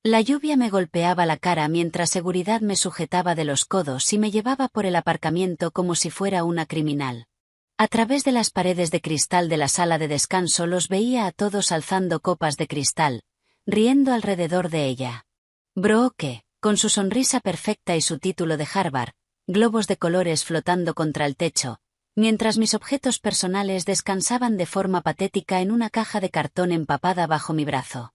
La lluvia me golpeaba la cara mientras seguridad me sujetaba de los codos y me llevaba por el aparcamiento como si fuera una criminal. A través de las paredes de cristal de la sala de descanso los veía a todos alzando copas de cristal, riendo alrededor de ella. Brooke, con su sonrisa perfecta y su título de Harvard, globos de colores flotando contra el techo, mientras mis objetos personales descansaban de forma patética en una caja de cartón empapada bajo mi brazo.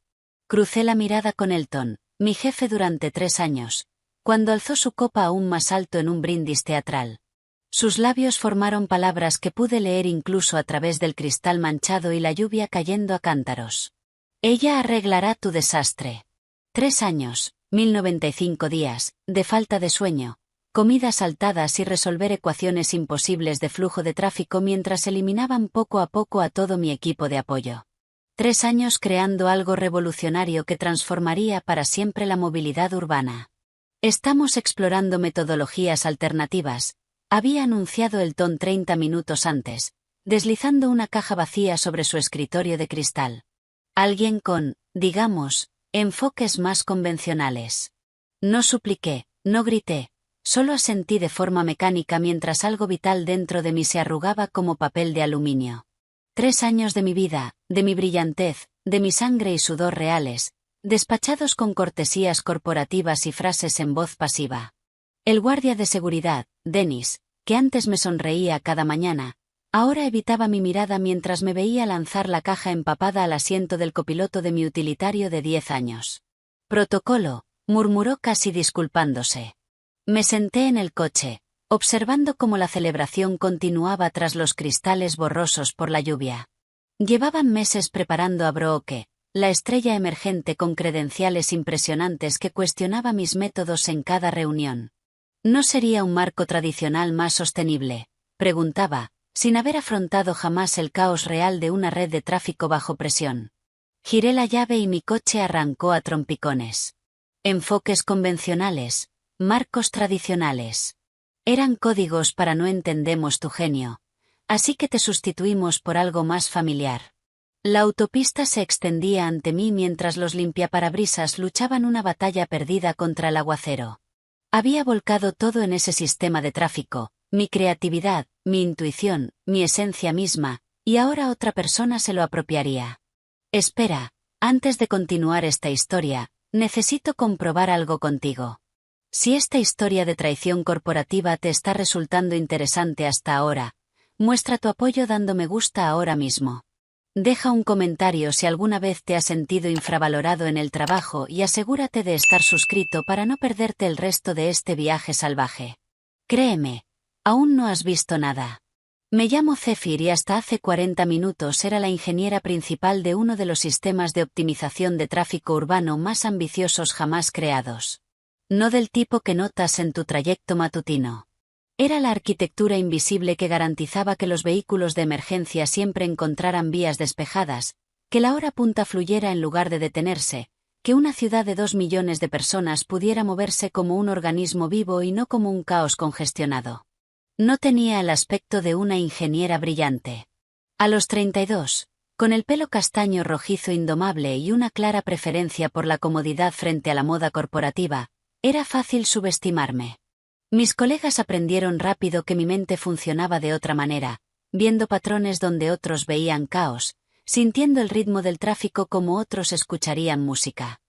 Crucé la mirada con Elton, mi jefe durante 3 años, cuando alzó su copa aún más alto en un brindis teatral. Sus labios formaron palabras que pude leer incluso a través del cristal manchado y la lluvia cayendo a cántaros. Ella arreglará tu desastre. 3 años, 1095 días, de falta de sueño, comidas saltadas y resolver ecuaciones imposibles de flujo de tráfico mientras eliminaban poco a poco a todo mi equipo de apoyo. 3 años creando algo revolucionario que transformaría para siempre la movilidad urbana. Estamos explorando metodologías alternativas, había anunciado Elton 30 minutos antes, deslizando una caja vacía sobre su escritorio de cristal. Alguien con, digamos, enfoques más convencionales. No supliqué, no grité, solo asentí de forma mecánica mientras algo vital dentro de mí se arrugaba como papel de aluminio. 3 años de mi vida, de mi brillantez, de mi sangre y sudor reales, despachados con cortesías corporativas y frases en voz pasiva. El guardia de seguridad, Dennis, que antes me sonreía cada mañana, ahora evitaba mi mirada mientras me veía lanzar la caja empapada al asiento del copiloto de mi utilitario de 10 años. Protocolo, murmuró casi disculpándose. Me senté en el coche, observando cómo la celebración continuaba tras los cristales borrosos por la lluvia. Llevaban meses preparando a Brooke, la estrella emergente con credenciales impresionantes que cuestionaba mis métodos en cada reunión. ¿No sería un marco tradicional más sostenible?, preguntaba, sin haber afrontado jamás el caos real de una red de tráfico bajo presión. Giré la llave y mi coche arrancó a trompicones. Enfoques convencionales, marcos tradicionales. Eran códigos para no entendemos tu genio, así que te sustituimos por algo más familiar. La autopista se extendía ante mí mientras los limpiaparabrisas luchaban una batalla perdida contra el aguacero. Había volcado todo en ese sistema de tráfico, mi creatividad, mi intuición, mi esencia misma, y ahora otra persona se lo apropiaría. Espera, antes de continuar esta historia, necesito comprobar algo contigo. Si esta historia de traición corporativa te está resultando interesante hasta ahora, muestra tu apoyo dando me gusta ahora mismo. Deja un comentario si alguna vez te has sentido infravalorado en el trabajo y asegúrate de estar suscrito para no perderte el resto de este viaje salvaje. Créeme, aún no has visto nada. Me llamo Zephyr y hasta hace 40 minutos era la ingeniera principal de uno de los sistemas de optimización de tráfico urbano más ambiciosos jamás creados. No del tipo que notas en tu trayecto matutino. Era la arquitectura invisible que garantizaba que los vehículos de emergencia siempre encontraran vías despejadas, que la hora punta fluyera en lugar de detenerse, que una ciudad de 2 millones de personas pudiera moverse como un organismo vivo y no como un caos congestionado. No tenía el aspecto de una ingeniera brillante. A los 32, con el pelo castaño rojizo indomable y una clara preferencia por la comodidad frente a la moda corporativa, era fácil subestimarme. Mis colegas aprendieron rápido que mi mente funcionaba de otra manera, viendo patrones donde otros veían caos, sintiendo el ritmo del tráfico como otros escucharían música.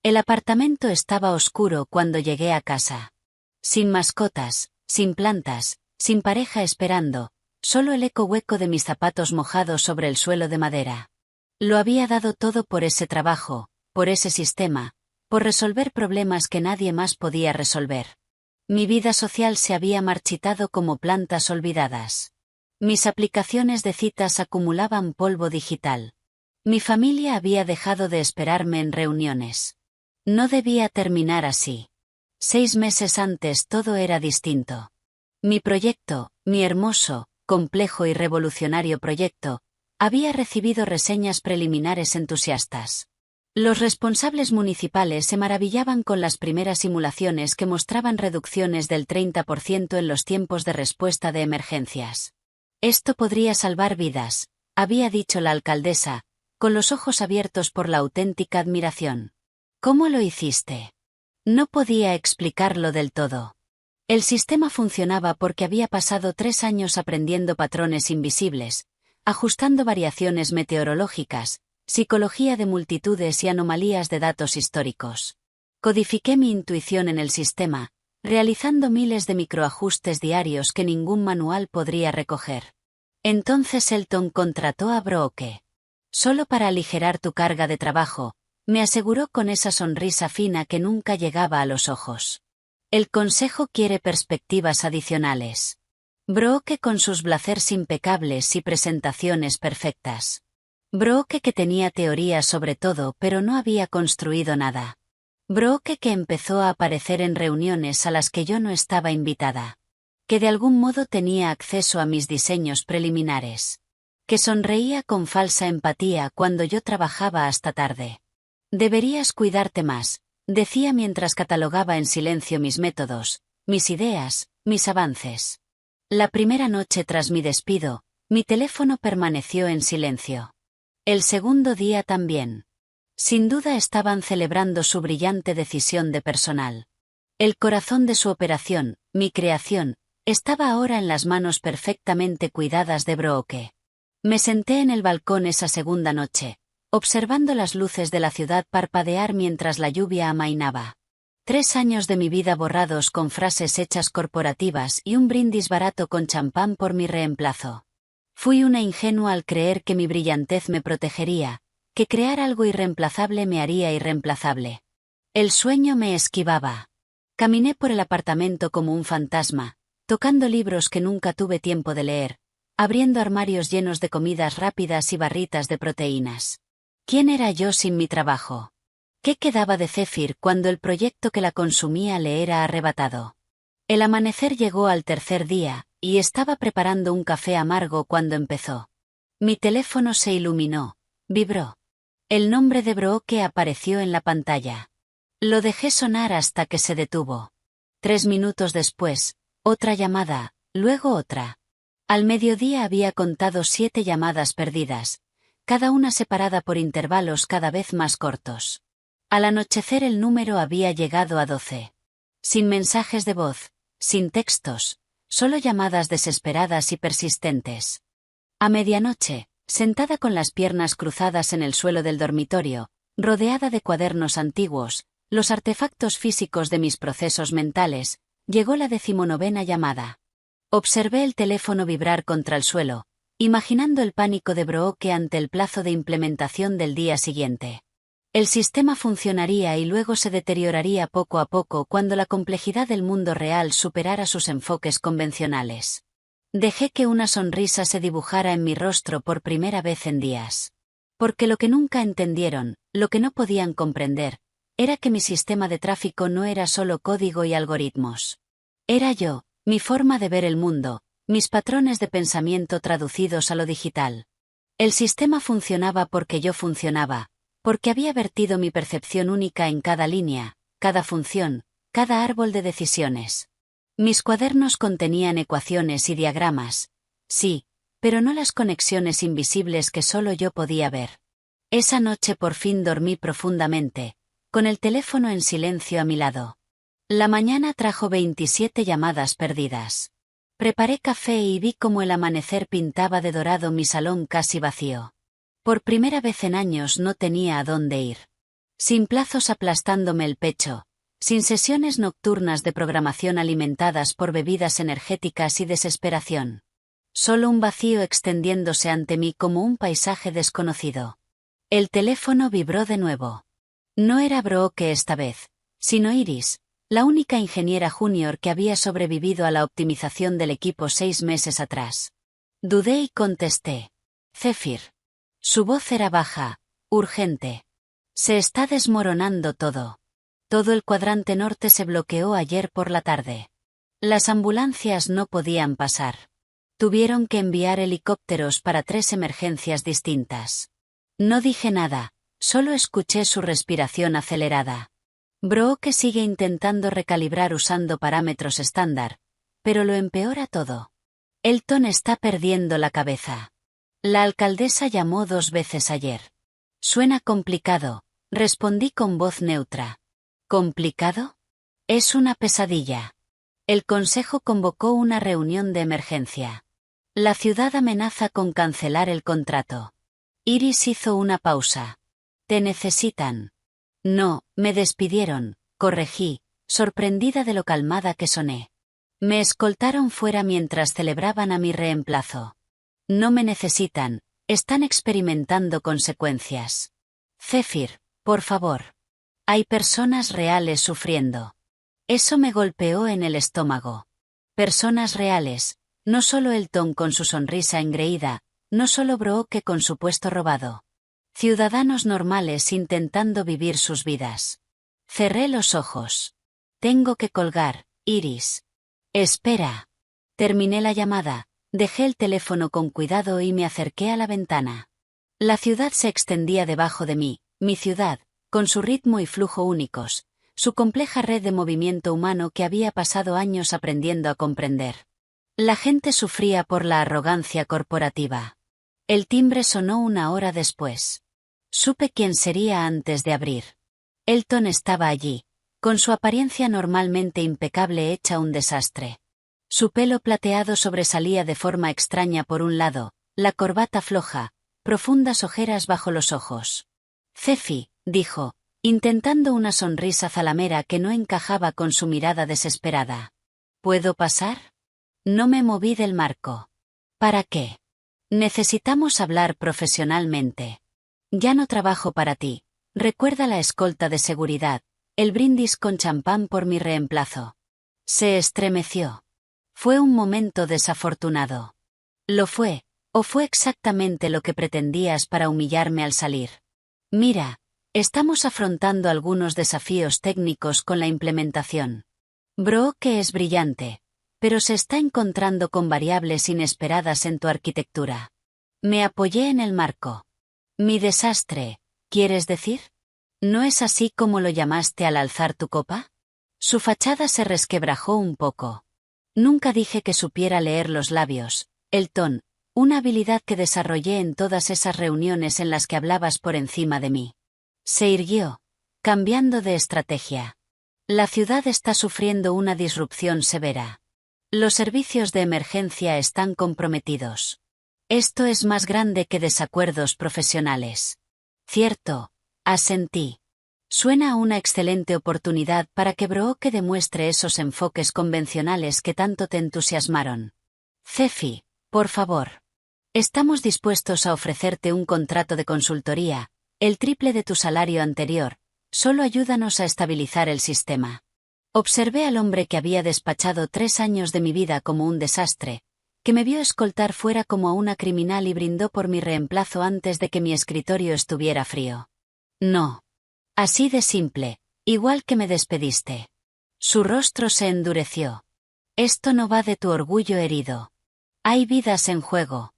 El apartamento estaba oscuro cuando llegué a casa. Sin mascotas, sin plantas, sin pareja esperando, solo el eco hueco de mis zapatos mojados sobre el suelo de madera. Lo había dado todo por ese trabajo, por ese sistema, por resolver problemas que nadie más podía resolver. Mi vida social se había marchitado como plantas olvidadas. Mis aplicaciones de citas acumulaban polvo digital. Mi familia había dejado de esperarme en reuniones. No debía terminar así. 6 meses antes todo era distinto. Mi proyecto, mi hermoso, complejo y revolucionario proyecto, había recibido reseñas preliminares entusiastas. Los responsables municipales se maravillaban con las primeras simulaciones que mostraban reducciones del 30% en los tiempos de respuesta de emergencias. Esto podría salvar vidas, había dicho la alcaldesa, con los ojos abiertos por la auténtica admiración. ¿Cómo lo hiciste? No podía explicarlo del todo. El sistema funcionaba porque había pasado 3 años aprendiendo patrones invisibles, ajustando variaciones meteorológicas, psicología de multitudes y anomalías de datos históricos. Codifiqué mi intuición en el sistema, realizando miles de microajustes diarios que ningún manual podría recoger. Entonces Elton contrató a Brooke. Solo para aligerar tu carga de trabajo, me aseguró con esa sonrisa fina que nunca llegaba a los ojos. El consejo quiere perspectivas adicionales. Brooke con sus blazers impecables y presentaciones perfectas. Brooke que tenía teoría sobre todo pero no había construido nada. Brooke que empezó a aparecer en reuniones a las que yo no estaba invitada. Que de algún modo tenía acceso a mis diseños preliminares. Que sonreía con falsa empatía cuando yo trabajaba hasta tarde. Deberías cuidarte más, decía mientras catalogaba en silencio mis métodos, mis ideas, mis avances. La primera noche tras mi despido, mi teléfono permaneció en silencio. El segundo día también. Sin duda estaban celebrando su brillante decisión de personal. El corazón de su operación, mi creación, estaba ahora en las manos perfectamente cuidadas de Brooke. Me senté en el balcón esa segunda noche, observando las luces de la ciudad parpadear mientras la lluvia amainaba. 3 años de mi vida borrados con frases hechas corporativas y un brindis barato con champán por mi reemplazo. Fui una ingenua al creer que mi brillantez me protegería, que crear algo irreemplazable me haría irreemplazable. El sueño me esquivaba. Caminé por el apartamento como un fantasma, tocando libros que nunca tuve tiempo de leer, abriendo armarios llenos de comidas rápidas y barritas de proteínas. ¿Quién era yo sin mi trabajo? ¿Qué quedaba de Zephyr cuando el proyecto que la consumía le era arrebatado? El amanecer llegó al tercer día, y estaba preparando un café amargo cuando empezó. Mi teléfono se iluminó, vibró. El nombre de Brooke apareció en la pantalla. Lo dejé sonar hasta que se detuvo. 3 minutos después, otra llamada, luego otra. Al mediodía había contado 7 llamadas perdidas, cada una separada por intervalos cada vez más cortos. Al anochecer el número había llegado a 12. Sin mensajes de voz, sin textos, solo llamadas desesperadas y persistentes. A medianoche, sentada con las piernas cruzadas en el suelo del dormitorio, rodeada de cuadernos antiguos, los artefactos físicos de mis procesos mentales, llegó la 19ª llamada. Observé el teléfono vibrar contra el suelo, imaginando el pánico de Brooke ante el plazo de implementación del día siguiente. El sistema funcionaría y luego se deterioraría poco a poco cuando la complejidad del mundo real superara sus enfoques convencionales. Dejé que una sonrisa se dibujara en mi rostro por primera vez en días. Porque lo que nunca entendieron, lo que no podían comprender, era que mi sistema de tráfico no era solo código y algoritmos. Era yo, mi forma de ver el mundo, mis patrones de pensamiento traducidos a lo digital. El sistema funcionaba porque yo funcionaba, porque había vertido mi percepción única en cada línea, cada función, cada árbol de decisiones. Mis cuadernos contenían ecuaciones y diagramas, sí, pero no las conexiones invisibles que solo yo podía ver. Esa noche por fin dormí profundamente, con el teléfono en silencio a mi lado. La mañana trajo 27 llamadas perdidas. Preparé café y vi cómo el amanecer pintaba de dorado mi salón casi vacío. Por primera vez en años no tenía a dónde ir. Sin plazos aplastándome el pecho, sin sesiones nocturnas de programación alimentadas por bebidas energéticas y desesperación. Solo un vacío extendiéndose ante mí como un paisaje desconocido. El teléfono vibró de nuevo. No era Brooke esta vez, sino Iris, la única ingeniera junior que había sobrevivido a la optimización del equipo 6 meses atrás. Dudé y contesté. Zephyr. Su voz era baja, urgente. Se está desmoronando todo. Todo el cuadrante norte se bloqueó ayer por la tarde. Las ambulancias no podían pasar. Tuvieron que enviar helicópteros para 3 emergencias distintas. No dije nada, solo escuché su respiración acelerada. Brooke sigue intentando recalibrar usando parámetros estándar, pero lo empeora todo. Elton está perdiendo la cabeza. La alcaldesa llamó 2 veces ayer. Suena complicado, respondí con voz neutra. ¿Complicado? Es una pesadilla. El consejo convocó una reunión de emergencia. La ciudad amenaza con cancelar el contrato. Iris hizo una pausa. ¿Te necesitan? No, me despidieron, corregí, sorprendida de lo calmada que soné. Me escoltaron fuera mientras celebraban a mi reemplazo. No me necesitan, están experimentando consecuencias. Zephyr, por favor. Hay personas reales sufriendo. Eso me golpeó en el estómago. Personas reales, no solo Elton con su sonrisa engreída, no solo Brooke con su puesto robado. Ciudadanos normales intentando vivir sus vidas. Cerré los ojos. Tengo que colgar, Iris. Espera. Terminé la llamada, dejé el teléfono con cuidado y me acerqué a la ventana. La ciudad se extendía debajo de mí, mi ciudad, con su ritmo y flujo únicos, su compleja red de movimiento humano que había pasado años aprendiendo a comprender. La gente sufría por la arrogancia corporativa. El timbre sonó una hora después. Supe quién sería antes de abrir. Elton estaba allí, con su apariencia normalmente impecable hecha un desastre. Su pelo plateado sobresalía de forma extraña por un lado, la corbata floja, profundas ojeras bajo los ojos. Cefi, dijo, intentando una sonrisa zalamera que no encajaba con su mirada desesperada. ¿Puedo pasar? No me moví del marco. ¿Para qué? Necesitamos hablar profesionalmente. Ya no trabajo para ti. Recuerda la escolta de seguridad, el brindis con champán por mi reemplazo. Se estremeció. Fue un momento desafortunado. ¿Lo fue, o fue exactamente lo que pretendías para humillarme al salir? Mira, estamos afrontando algunos desafíos técnicos con la implementación. Brooke es brillante, pero se está encontrando con variables inesperadas en tu arquitectura. Me apoyé en el marco. Mi desastre, ¿quieres decir? ¿No es así como lo llamaste al alzar tu copa? Su fachada se resquebrajó un poco. Nunca dije que supiera leer los labios, Elton, una habilidad que desarrollé en todas esas reuniones en las que hablabas por encima de mí. Se irguió, cambiando de estrategia. La ciudad está sufriendo una disrupción severa. Los servicios de emergencia están comprometidos. Esto es más grande que desacuerdos profesionales. Cierto, asentí. Suena a una excelente oportunidad para que Brooke demuestre esos enfoques convencionales que tanto te entusiasmaron. Cefi, por favor. Estamos dispuestos a ofrecerte un contrato de consultoría, el triple de tu salario anterior, solo ayúdanos a estabilizar el sistema. Observé al hombre que había despachado 3 años de mi vida como un desastre, que me vio escoltar fuera como a una criminal y brindó por mi reemplazo antes de que mi escritorio estuviera frío. No. Así de simple, igual que me despediste. Su rostro se endureció. Esto no va de tu orgullo herido. Hay vidas en juego.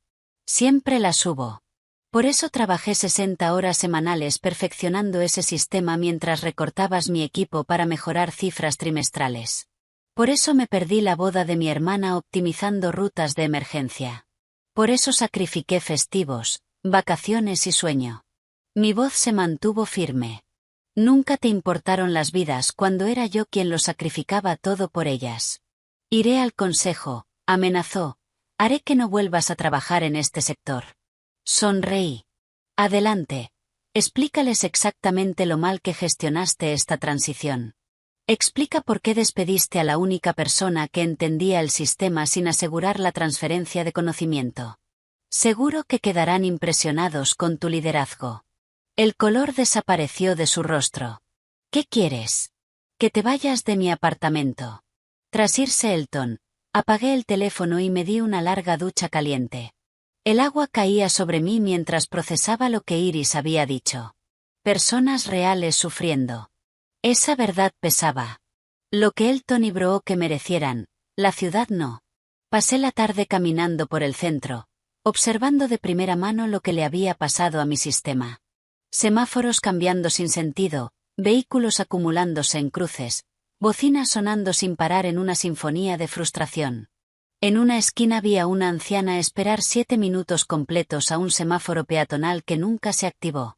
Siempre las hubo. Por eso trabajé 60 horas semanales perfeccionando ese sistema mientras recortabas mi equipo para mejorar cifras trimestrales. Por eso me perdí la boda de mi hermana optimizando rutas de emergencia. Por eso sacrifiqué festivos, vacaciones y sueño. Mi voz se mantuvo firme. Nunca te importaron las vidas cuando era yo quien lo sacrificaba todo por ellas. Iré al consejo, amenazó. Haré que no vuelvas a trabajar en este sector. Sonreí. Adelante. Explícales exactamente lo mal que gestionaste esta transición. Explica por qué despediste a la única persona que entendía el sistema sin asegurar la transferencia de conocimiento. Seguro que quedarán impresionados con tu liderazgo. El color desapareció de su rostro. ¿Qué quieres? Que te vayas de mi apartamento. Tras irse Elton, apagué el teléfono y me di una larga ducha caliente. El agua caía sobre mí mientras procesaba lo que Iris había dicho. Personas reales sufriendo. Esa verdad pesaba. Lo que Elton y Brooke merecieran, la ciudad no. Pasé la tarde caminando por el centro, observando de primera mano lo que le había pasado a mi sistema. Semáforos cambiando sin sentido, vehículos acumulándose en cruces, bocinas sonando sin parar en una sinfonía de frustración. En una esquina vi a una anciana esperar 7 minutos completos a un semáforo peatonal que nunca se activó.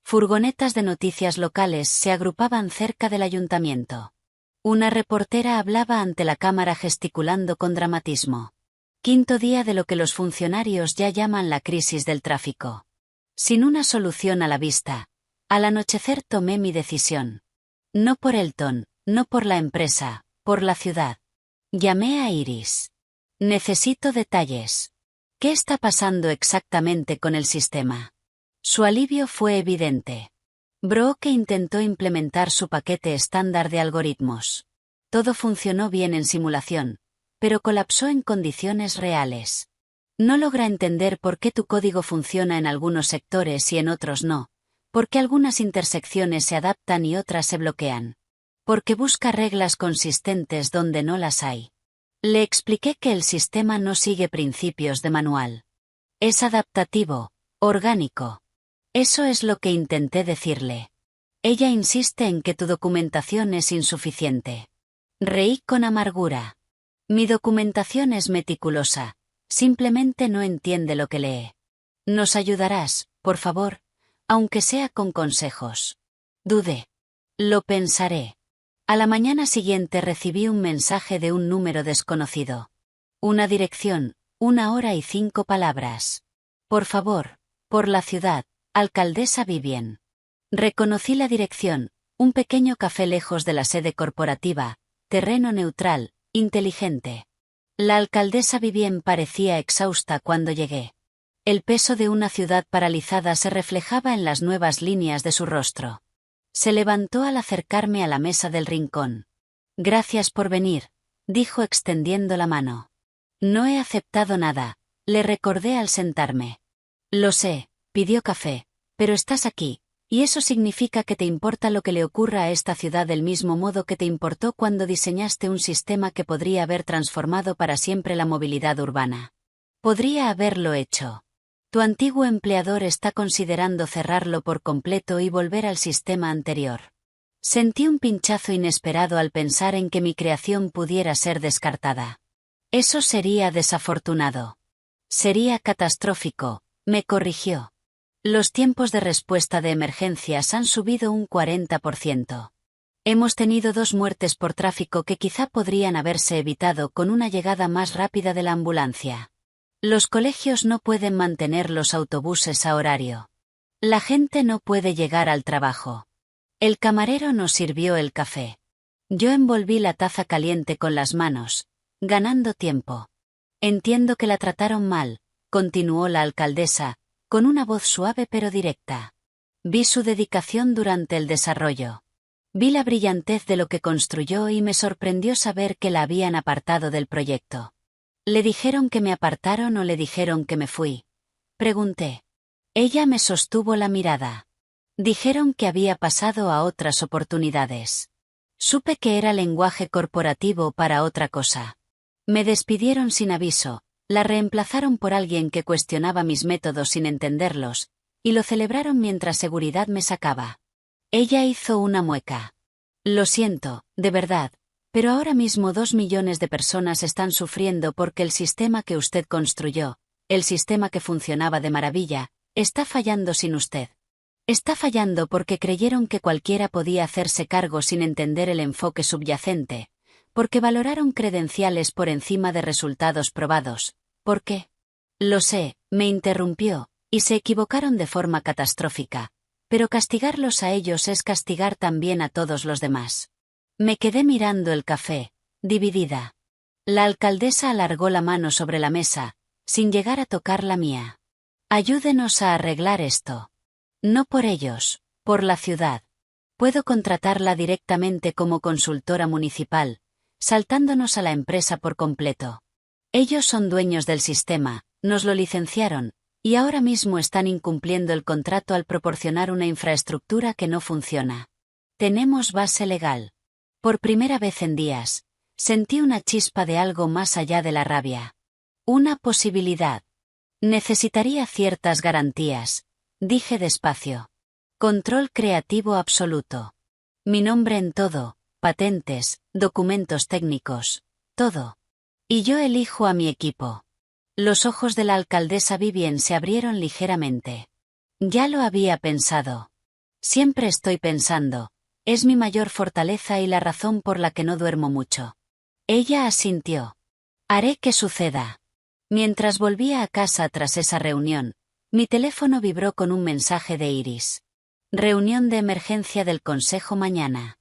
Furgonetas de noticias locales se agrupaban cerca del ayuntamiento. Una reportera hablaba ante la cámara gesticulando con dramatismo. Quinto día de lo que los funcionarios ya llaman la crisis del tráfico. Sin una solución a la vista, al anochecer tomé mi decisión. No por Elton, no por la empresa, por la ciudad. Llamé a Iris. Necesito detalles. ¿Qué está pasando exactamente con el sistema? Su alivio fue evidente. Brooke intentó implementar su paquete estándar de algoritmos. Todo funcionó bien en simulación, pero colapsó en condiciones reales. No logra entender por qué tu código funciona en algunos sectores y en otros no, por qué algunas intersecciones se adaptan y otras se bloquean. Porque busca reglas consistentes donde no las hay. Le expliqué que el sistema no sigue principios de manual. Es adaptativo, orgánico. Eso es lo que intenté decirle. Ella insiste en que tu documentación es insuficiente. Reí con amargura. Mi documentación es meticulosa, simplemente no entiende lo que lee. Nos ayudarás, por favor, aunque sea con consejos. Dudé. Lo pensaré. A la mañana siguiente recibí un mensaje de un número desconocido. Una dirección, 1 hora y 5 palabras. Por favor, por la ciudad, alcaldesa Vivien. Reconocí la dirección, un pequeño café lejos de la sede corporativa, terreno neutral, inteligente. La alcaldesa Vivien parecía exhausta cuando llegué. El peso de una ciudad paralizada se reflejaba en las nuevas líneas de su rostro. Se levantó al acercarme a la mesa del rincón. Gracias por venir, dijo extendiendo la mano. No he aceptado nada, le recordé al sentarme. Lo sé, pidió café, pero estás aquí, y eso significa que te importa lo que le ocurra a esta ciudad del mismo modo que te importó cuando diseñaste un sistema que podría haber transformado para siempre la movilidad urbana. Podría haberlo hecho. Tu antiguo empleador está considerando cerrarlo por completo y volver al sistema anterior. Sentí un pinchazo inesperado al pensar en que mi creación pudiera ser descartada. Eso sería desafortunado. Sería catastrófico, me corrigió. Los tiempos de respuesta de emergencias han subido un 40%. Hemos tenido 2 muertes por tráfico que quizá podrían haberse evitado con una llegada más rápida de la ambulancia. Los colegios no pueden mantener los autobuses a horario. La gente no puede llegar al trabajo. El camarero nos sirvió el café. Yo envolví la taza caliente con las manos, ganando tiempo. Entiendo que la trataron mal, continuó la alcaldesa, con una voz suave pero directa. Vi su dedicación durante el desarrollo. Vi la brillantez de lo que construyó y me sorprendió saber que la habían apartado del proyecto. ¿Le dijeron que me apartaron o le dijeron que me fui? Pregunté. Ella me sostuvo la mirada. Dijeron que había pasado a otras oportunidades. Supe que era lenguaje corporativo para otra cosa. Me despidieron sin aviso, la reemplazaron por alguien que cuestionaba mis métodos sin entenderlos, y lo celebraron mientras seguridad me sacaba. Ella hizo una mueca. Lo siento, de verdad. Pero ahora mismo 2 millones de personas están sufriendo porque el sistema que usted construyó, el sistema que funcionaba de maravilla, está fallando sin usted. Está fallando porque creyeron que cualquiera podía hacerse cargo sin entender el enfoque subyacente, porque valoraron credenciales por encima de resultados probados. ¿Por qué? Lo sé, me interrumpió, y se equivocaron de forma catastrófica, pero castigarlos a ellos es castigar también a todos los demás. Me quedé mirando el café, dividida. La alcaldesa alargó la mano sobre la mesa, sin llegar a tocar la mía. Ayúdenos a arreglar esto. No por ellos, por la ciudad. Puedo contratarla directamente como consultora municipal, saltándonos a la empresa por completo. Ellos son dueños del sistema, nos lo licenciaron, y ahora mismo están incumpliendo el contrato al proporcionar una infraestructura que no funciona. Tenemos base legal. Por primera vez en días, sentí una chispa de algo más allá de la rabia. Una posibilidad. Necesitaría ciertas garantías, dije despacio. Control creativo absoluto. Mi nombre en todo, patentes, documentos técnicos, todo. Y yo elijo a mi equipo. Los ojos de la alcaldesa Vivien se abrieron ligeramente. Ya lo había pensado. Siempre estoy pensando. Es mi mayor fortaleza y la razón por la que no duermo mucho. Ella asintió. Haré que suceda. Mientras volvía a casa tras esa reunión, mi teléfono vibró con un mensaje de Iris. Reunión de emergencia del consejo mañana.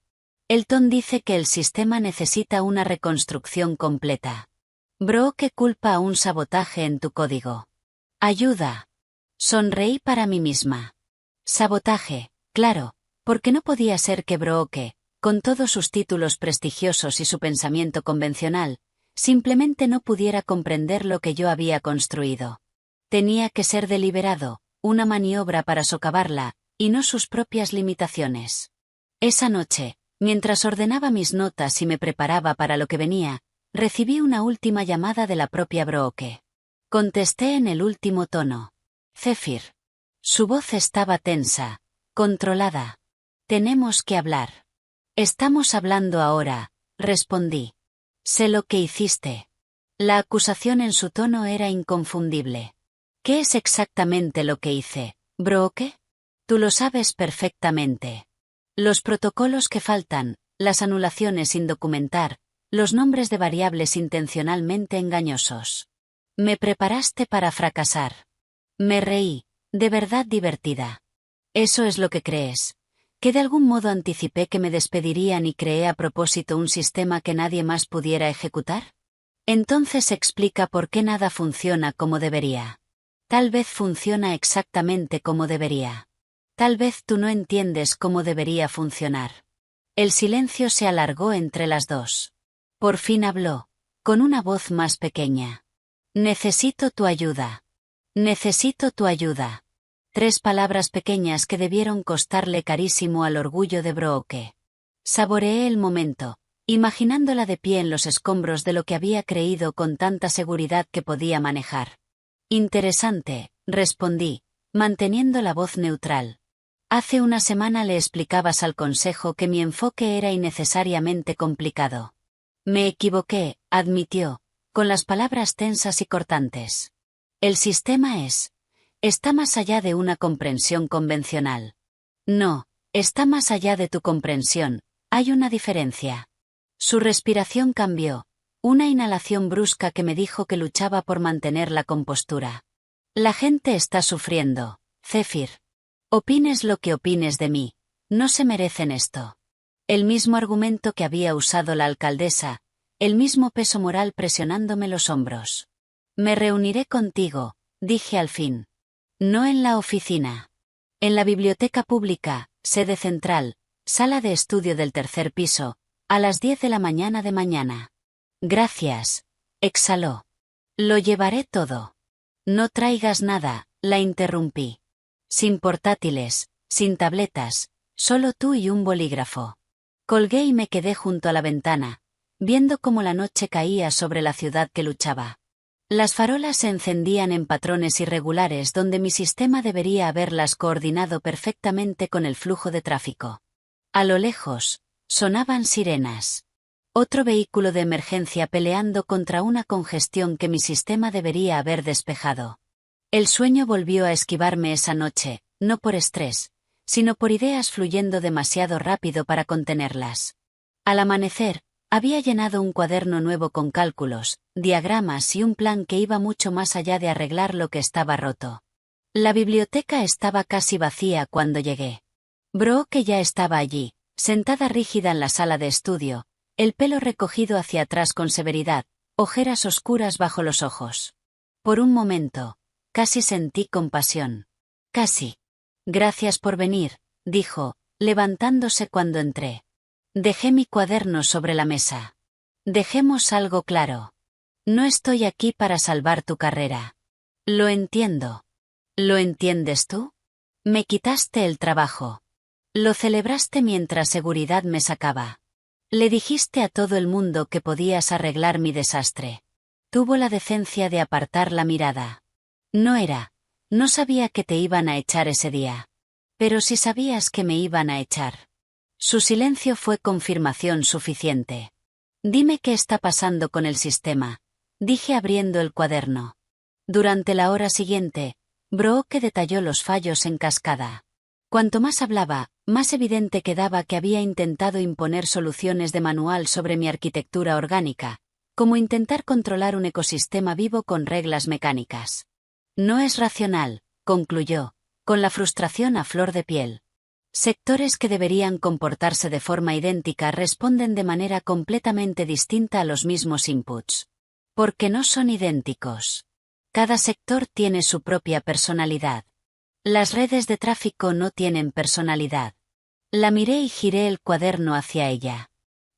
Elton dice que el sistema necesita una reconstrucción completa. Brooke culpa a un sabotaje en tu código. Ayuda. Sonreí para mí misma. Sabotaje, claro, porque no podía ser que Brooke, con todos sus títulos prestigiosos y su pensamiento convencional, simplemente no pudiera comprender lo que yo había construido. Tenía que ser deliberado, una maniobra para socavarla, y no sus propias limitaciones. Esa noche, mientras ordenaba mis notas y me preparaba para lo que venía, recibí una última llamada de la propia Brooke. Contesté en el último tono. Zephyr. Su voz estaba tensa, controlada. Tenemos que hablar. Estamos hablando ahora, respondí. Sé lo que hiciste. La acusación en su tono era inconfundible. ¿Qué es exactamente lo que hice, Brooke? Tú lo sabes perfectamente. Los protocolos que faltan, las anulaciones sin documentar, los nombres de variables intencionalmente engañosos. Me preparaste para fracasar. Me reí, de verdad divertida. ¿Eso es lo que crees? ¿Que de algún modo anticipé que me despedirían y creé a propósito un sistema que nadie más pudiera ejecutar? Entonces explica por qué nada funciona como debería. Tal vez funciona exactamente como debería. Tal vez tú no entiendes cómo debería funcionar. El silencio se alargó entre las dos. Por fin habló, con una voz más pequeña. Necesito tu ayuda. Necesito tu ayuda. 3 palabras pequeñas que debieron costarle carísimo al orgullo de Brooke. Saboreé el momento, imaginándola de pie en los escombros de lo que había creído con tanta seguridad que podía manejar. Interesante, respondí, manteniendo la voz neutral. Hace una semana le explicabas al consejo que mi enfoque era innecesariamente complicado. Me equivoqué, admitió, con las palabras tensas y cortantes. El sistema está más allá de una comprensión convencional. No, está más allá de tu comprensión, hay una diferencia. Su respiración cambió, una inhalación brusca que me dijo que luchaba por mantener la compostura. La gente está sufriendo, Zephyr. Opines lo que opines de mí, no se merecen esto. El mismo argumento que había usado la alcaldesa, el mismo peso moral presionándome los hombros. Me reuniré contigo, dije al fin. No en la oficina. En la biblioteca pública, sede central, sala de estudio del 3er piso, a las 10 de la mañana de mañana. Gracias, exhaló. Lo llevaré todo. No traigas nada, la interrumpí. Sin portátiles, sin tabletas, solo tú y un bolígrafo. Colgué y me quedé junto a la ventana, viendo cómo la noche caía sobre la ciudad que luchaba. Las farolas se encendían en patrones irregulares donde mi sistema debería haberlas coordinado perfectamente con el flujo de tráfico. A lo lejos, sonaban sirenas. Otro vehículo de emergencia peleando contra una congestión que mi sistema debería haber despejado. El sueño volvió a esquivarme esa noche, no por estrés, sino por ideas fluyendo demasiado rápido para contenerlas. Al amanecer, había llenado un cuaderno nuevo con cálculos, diagramas y un plan que iba mucho más allá de arreglar lo que estaba roto. La biblioteca estaba casi vacía cuando llegué. Brooke ya estaba allí, sentada rígida en la sala de estudio, el pelo recogido hacia atrás con severidad, ojeras oscuras bajo los ojos. Por un momento, casi sentí compasión. Casi. Gracias por venir, dijo, levantándose cuando entré. Dejé mi cuaderno sobre la mesa. Dejemos algo claro. No estoy aquí para salvar tu carrera. Lo entiendo. ¿Lo entiendes tú? Me quitaste el trabajo. Lo celebraste mientras seguridad me sacaba. Le dijiste a todo el mundo que podías arreglar mi desastre. Tuvo la decencia de apartar la mirada. No sabía que te iban a echar ese día. Pero si sabías que me iban a echar. Su silencio fue confirmación suficiente. Dime qué está pasando con el sistema, dije abriendo el cuaderno. Durante la hora siguiente, Brooke detalló los fallos en cascada. Cuanto más hablaba, más evidente quedaba que había intentado imponer soluciones de manual sobre mi arquitectura orgánica, como intentar controlar un ecosistema vivo con reglas mecánicas. No es racional, concluyó, con la frustración a flor de piel. Sectores que deberían comportarse de forma idéntica responden de manera completamente distinta a los mismos inputs. Porque no son idénticos. Cada sector tiene su propia personalidad. Las redes de tráfico no tienen personalidad. La miré y giré el cuaderno hacia ella.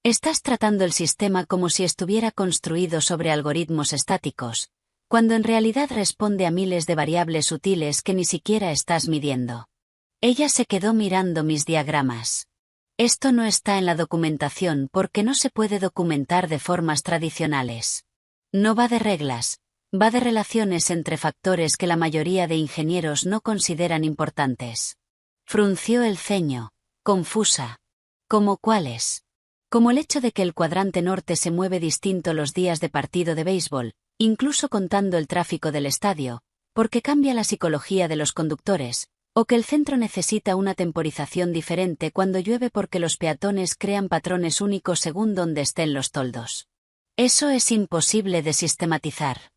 Estás tratando el sistema como si estuviera construido sobre algoritmos estáticos, cuando en realidad responde a miles de variables útiles que ni siquiera estás midiendo. Ella se quedó mirando mis diagramas. Esto no está en la documentación porque no se puede documentar de formas tradicionales. No va de reglas, va de relaciones entre factores que la mayoría de ingenieros no consideran importantes. Frunció el ceño, confusa. ¿Cómo cuáles? Como el hecho de que el cuadrante norte se mueve distinto los días de partido de béisbol, incluso contando el tráfico del estadio, porque cambia la psicología de los conductores, o que el centro necesita una temporización diferente cuando llueve porque los peatones crean patrones únicos según donde estén los toldos. Eso es imposible de sistematizar.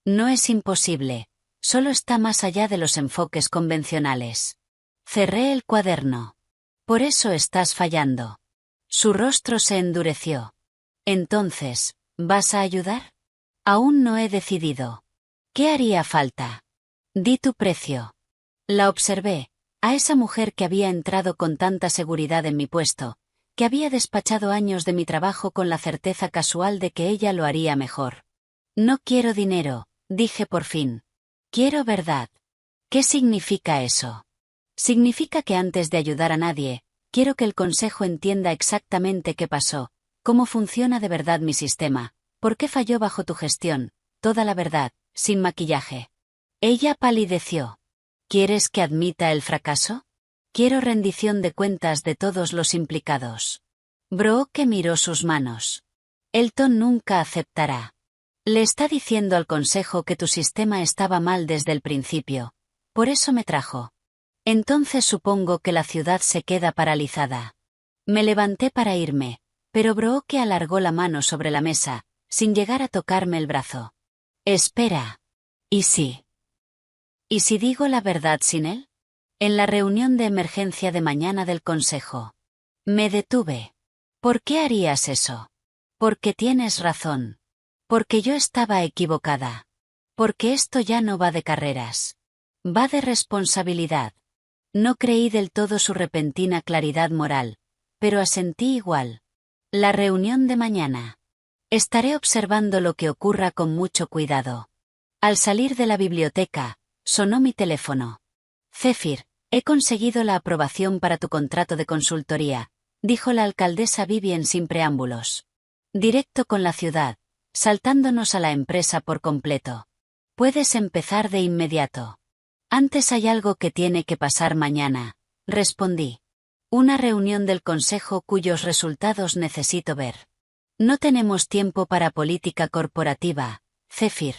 No es imposible, solo está más allá de los enfoques convencionales. Cerré el cuaderno. Por eso estás fallando. Su rostro se endureció. Entonces, ¿vas a ayudar? Aún no he decidido. ¿Qué haría falta? Di tu precio. La observé, a esa mujer que había entrado con tanta seguridad en mi puesto, que había despachado años de mi trabajo con la certeza casual de que ella lo haría mejor. No quiero dinero, dije por fin. Quiero verdad. ¿Qué significa eso? Significa que antes de ayudar a nadie, quiero que el consejo entienda exactamente qué pasó, cómo funciona de verdad mi sistema, por qué falló bajo tu gestión, toda la verdad, sin maquillaje. Ella palideció. ¿Quieres que admita el fracaso? Quiero rendición de cuentas de todos los implicados. Brooke miró sus manos. Elton nunca aceptará. Le está diciendo al consejo que tu sistema estaba mal desde el principio. Por eso me trajo. Entonces supongo que la ciudad se queda paralizada. Me levanté para irme, pero Brooke alargó la mano sobre la mesa, sin llegar a tocarme el brazo. Espera. ¿Y si? ¿Y si digo la verdad sin él? En la reunión de emergencia de mañana del consejo. Me detuve. ¿Por qué harías eso? Porque tienes razón. Porque yo estaba equivocada. Porque esto ya no va de carreras. Va de responsabilidad. No creí del todo su repentina claridad moral, pero asentí igual. La reunión de mañana. Estaré observando lo que ocurra con mucho cuidado. Al salir de la biblioteca, sonó mi teléfono. Zephyr, he conseguido la aprobación para tu contrato de consultoría, dijo la alcaldesa Vivien sin preámbulos. Directo con la ciudad, saltándonos a la empresa por completo. Puedes empezar de inmediato. Antes hay algo que tiene que pasar mañana, respondí. Una reunión del consejo cuyos resultados necesito ver. No tenemos tiempo para política corporativa, Zephyr.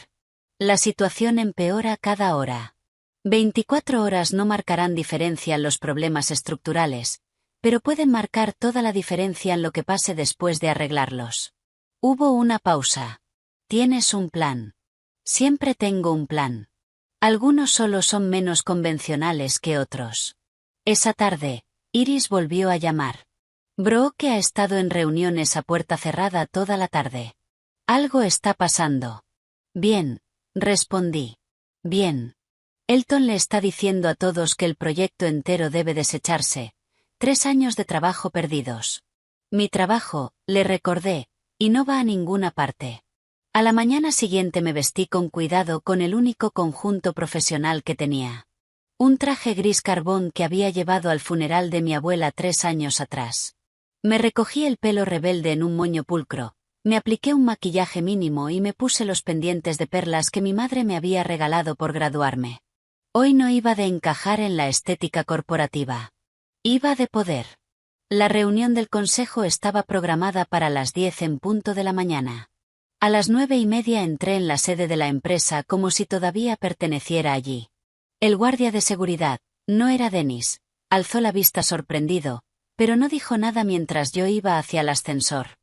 La situación empeora cada hora. 24 horas no marcarán diferencia en los problemas estructurales, pero pueden marcar toda la diferencia en lo que pase después de arreglarlos. Hubo una pausa. ¿Tienes un plan? Siempre tengo un plan. Algunos solo son menos convencionales que otros. Esa tarde, Iris volvió a llamar. Brooke ha estado en reuniones a puerta cerrada toda la tarde. Algo está pasando. Bien. Respondí. Bien. Elton le está diciendo a todos que el proyecto entero debe desecharse. 3 años de trabajo perdidos. Mi trabajo, le recordé, y no va a ninguna parte. A la mañana siguiente me vestí con cuidado con el único conjunto profesional que tenía. Un traje gris carbón que había llevado al funeral de mi abuela 3 años atrás. Me recogí el pelo rebelde en un moño pulcro. Me apliqué un maquillaje mínimo y me puse los pendientes de perlas que mi madre me había regalado por graduarme. Hoy no iba de encajar en la estética corporativa. Iba de poder. La reunión del consejo estaba programada para las 10 en punto de la mañana. A las 9:30 entré en la sede de la empresa como si todavía perteneciera allí. El guardia de seguridad, no era Dennis, Alzó la vista sorprendido, pero no dijo nada mientras yo iba hacia el ascensor.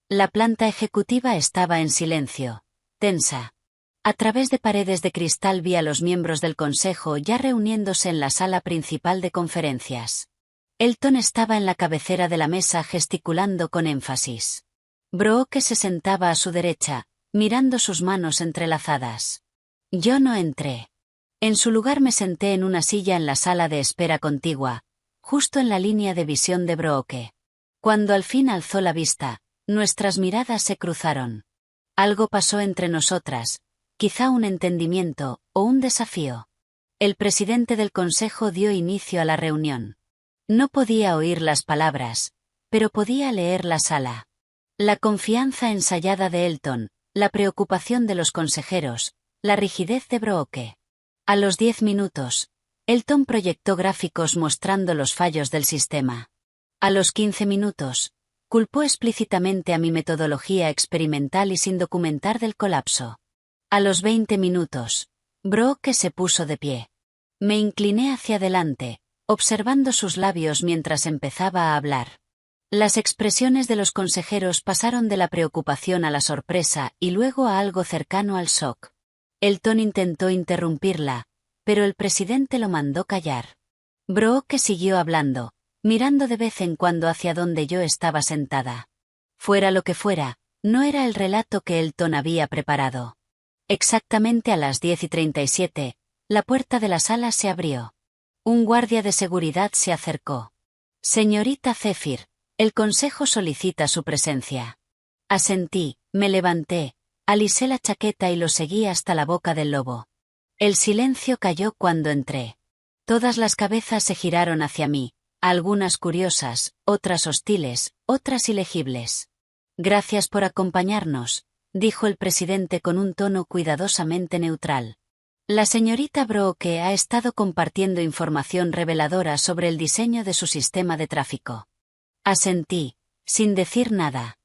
La planta ejecutiva estaba en silencio, tensa. A través de paredes de cristal vi a los miembros del consejo ya reuniéndose en la sala principal de conferencias. Elton estaba en la cabecera de la mesa gesticulando con énfasis. Brooke se sentaba a su derecha, mirando sus manos entrelazadas. Yo no entré. En su lugar me senté en una silla en la sala de espera contigua, justo en la línea de visión de Brooke. Cuando al fin alzó la vista, nuestras miradas se cruzaron. Algo pasó entre nosotras, quizá un entendimiento, o un desafío. El presidente del consejo dio inicio a la reunión. No podía oír las palabras, pero podía leer la sala. La confianza ensayada de Elton, la preocupación de los consejeros, la rigidez de Brooke. A los 10 minutos, Elton proyectó gráficos mostrando los fallos del sistema. A los 15 minutos, culpó explícitamente a mi metodología experimental y sin documentar del colapso. A los 20 minutos, Brooke se puso de pie. Me incliné hacia adelante, observando sus labios mientras empezaba a hablar. Las expresiones de los consejeros pasaron de la preocupación a la sorpresa y luego a algo cercano al shock. Elton intentó interrumpirla, pero el presidente lo mandó callar. Brooke siguió hablando, mirando de vez en cuando hacia donde yo estaba sentada. Fuera lo que fuera, no era el relato que Elton había preparado. Exactamente a las 10:37, la puerta de la sala se abrió. Un guardia de seguridad se acercó. Señorita Zephyr, el consejo solicita su presencia. Asentí, me levanté, alisé la chaqueta y lo seguí hasta la boca del lobo. El silencio cayó cuando entré. Todas las cabezas se giraron hacia mí, algunas curiosas, otras hostiles, otras ilegibles. Gracias por acompañarnos, dijo el presidente con un tono cuidadosamente neutral. La señorita Brooke ha estado compartiendo información reveladora sobre el diseño de su sistema de tráfico. Asentí, sin decir nada.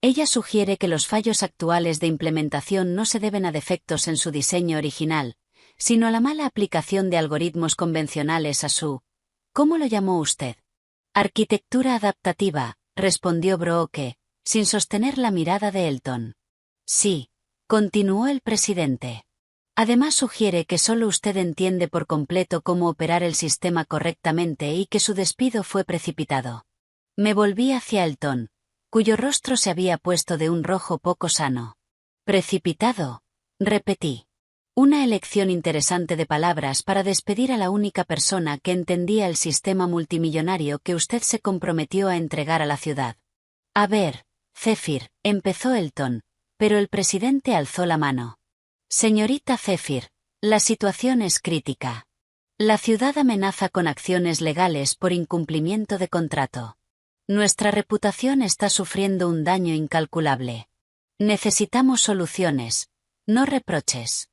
Ella sugiere que los fallos actuales de implementación no se deben a defectos en su diseño original, sino a la mala aplicación de algoritmos convencionales a su... ¿Cómo lo llamó usted? Arquitectura adaptativa, respondió Brooke, sin sostener la mirada de Elton. Sí, continuó el presidente. Además sugiere que solo usted entiende por completo cómo operar el sistema correctamente y que su despido fue precipitado. Me volví hacia Elton, cuyo rostro se había puesto de un rojo poco sano. Precipitado, repetí. Una elección interesante de palabras para despedir a la única persona que entendía el sistema multimillonario que usted se comprometió a entregar a la ciudad. A ver, Zephyr, empezó Elton, pero el presidente alzó la mano. Señorita Zephyr, la situación es crítica. La ciudad amenaza con acciones legales por incumplimiento de contrato. Nuestra reputación está sufriendo un daño incalculable. Necesitamos soluciones, no reproches.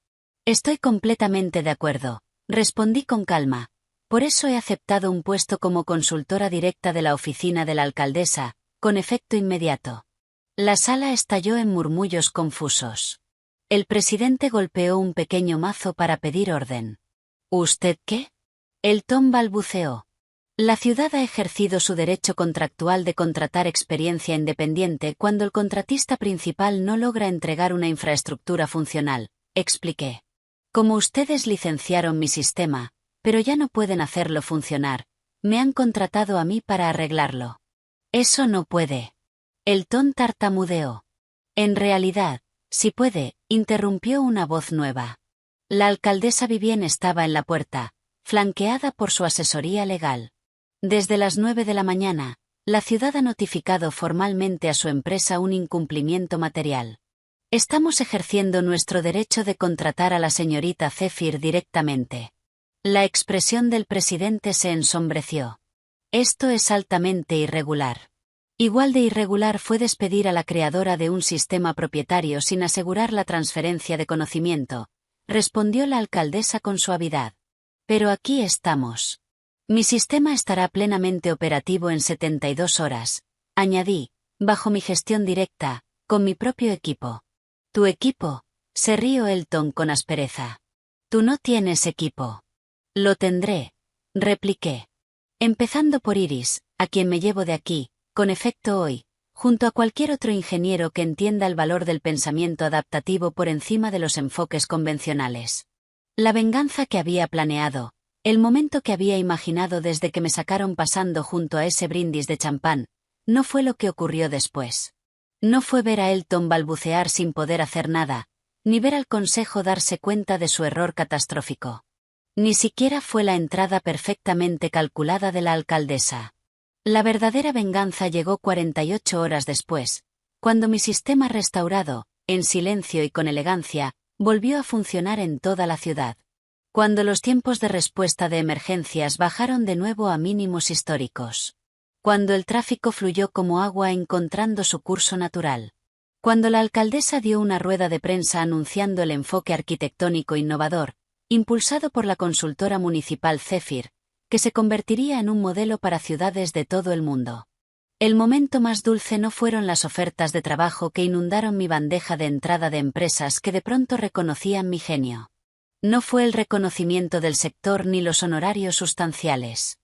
Estoy completamente de acuerdo, respondí con calma. Por eso he aceptado un puesto como consultora directa de la oficina de la alcaldesa, con efecto inmediato. La sala estalló en murmullos confusos. El presidente golpeó un pequeño mazo para pedir orden. ¿Usted qué? Elton balbuceó. La ciudad ha ejercido su derecho contractual de contratar experiencia independiente cuando el contratista principal no logra entregar una infraestructura funcional, expliqué. Como ustedes licenciaron mi sistema, pero ya no pueden hacerlo funcionar, me han contratado a mí para arreglarlo. Eso no puede. Elton tartamudeó. En realidad, si puede, interrumpió una voz nueva. La alcaldesa Vivien estaba en la puerta, flanqueada por su asesoría legal. Desde las 9 de la mañana, la ciudad ha notificado formalmente a su empresa un incumplimiento material. Estamos ejerciendo nuestro derecho de contratar a la señorita Zephyr directamente. La expresión del presidente se ensombreció. Esto es altamente irregular. Igual de irregular fue despedir a la creadora de un sistema propietario sin asegurar la transferencia de conocimiento, respondió la alcaldesa con suavidad. Pero aquí estamos. Mi sistema estará plenamente operativo en 72 horas, añadí, bajo mi gestión directa, con mi propio equipo. ¿Tu equipo? Se rió Elton con aspereza. Tú no tienes equipo. Lo tendré, repliqué. Empezando por Iris, a quien me llevo de aquí, con efecto hoy, junto a cualquier otro ingeniero que entienda el valor del pensamiento adaptativo por encima de los enfoques convencionales. La venganza que había planeado, el momento que había imaginado desde que me sacaron pasando junto a ese brindis de champán, no fue lo que ocurrió después. No fue ver a Elton balbucear sin poder hacer nada, ni ver al consejo darse cuenta de su error catastrófico. Ni siquiera fue la entrada perfectamente calculada de la alcaldesa. La verdadera venganza llegó 48 horas después, cuando mi sistema restaurado, en silencio y con elegancia, volvió a funcionar en toda la ciudad. Cuando los tiempos de respuesta de emergencias bajaron de nuevo a mínimos históricos. Cuando el tráfico fluyó como agua encontrando su curso natural. Cuando la alcaldesa dio una rueda de prensa anunciando el enfoque arquitectónico innovador, impulsado por la consultora municipal Zephyr, que se convertiría en un modelo para ciudades de todo el mundo. El momento más dulce no fueron las ofertas de trabajo que inundaron mi bandeja de entrada de empresas que de pronto reconocían mi genio. No fue el reconocimiento del sector ni los honorarios sustanciales.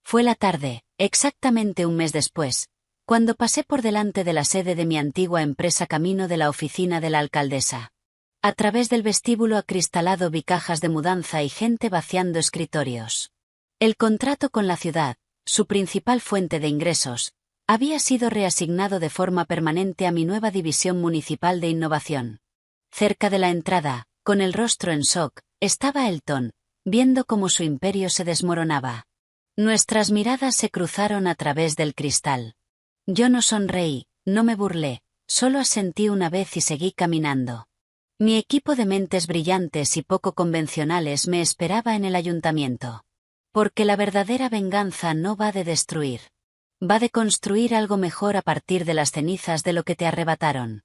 Fue la tarde, exactamente un mes después, cuando pasé por delante de la sede de mi antigua empresa camino de la oficina de la alcaldesa. A través del vestíbulo acristalado vi cajas de mudanza y gente vaciando escritorios. El contrato con la ciudad, su principal fuente de ingresos, había sido reasignado de forma permanente a mi nueva división municipal de innovación. Cerca de la entrada, con el rostro en shock, estaba Elton, viendo cómo su imperio se desmoronaba. Nuestras miradas se cruzaron a través del cristal. Yo no sonreí, no me burlé, solo asentí una vez y seguí caminando. Mi equipo de mentes brillantes y poco convencionales me esperaba en el ayuntamiento. Porque la verdadera venganza no va de destruir. Va de construir algo mejor a partir de las cenizas de lo que te arrebataron.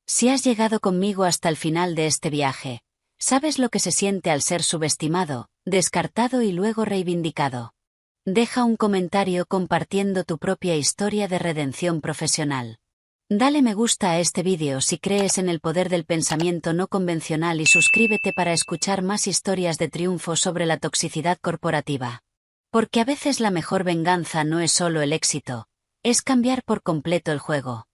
Si has llegado conmigo hasta el final de este viaje, sabes lo que se siente al ser subestimado, descartado y luego reivindicado. Deja un comentario compartiendo tu propia historia de redención profesional. Dale me gusta a este vídeo si crees en el poder del pensamiento no convencional y suscríbete para escuchar más historias de triunfo sobre la toxicidad corporativa. Porque a veces la mejor venganza no es solo el éxito, es cambiar por completo el juego.